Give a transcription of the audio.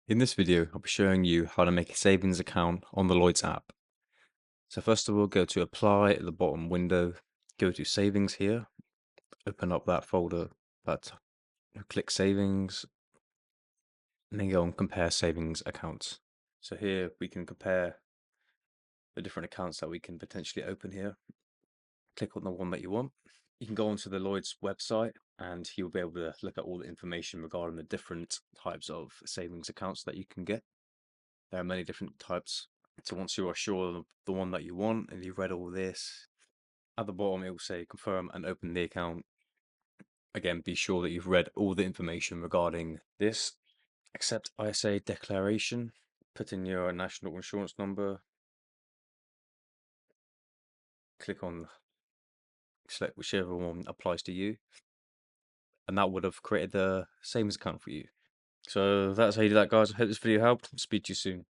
In this video, I'll be showing you how to make a savings account on the Lloyds app. So first of all, go to Apply at the bottom window, go to Savings here, open up that folder, click Savings, and then go on Compare Savings Accounts. So here we can compare the different accounts that we can potentially open here. Click on the one that you want. You can go onto the Lloyds website and you'll be able to look at all the information regarding the different types of savings accounts that you can get. There are many different types. So once you are sure of the one that you want and you've read all this, at the bottom it will say confirm and open the account. Again, be sure that you've read all the information regarding this. Accept ISA declaration. Put in your national insurance number. Click on select whichever one applies to you. And that would have created the savings account for you. So that's how you do that, guys. I hope this video helped. Speak to you soon.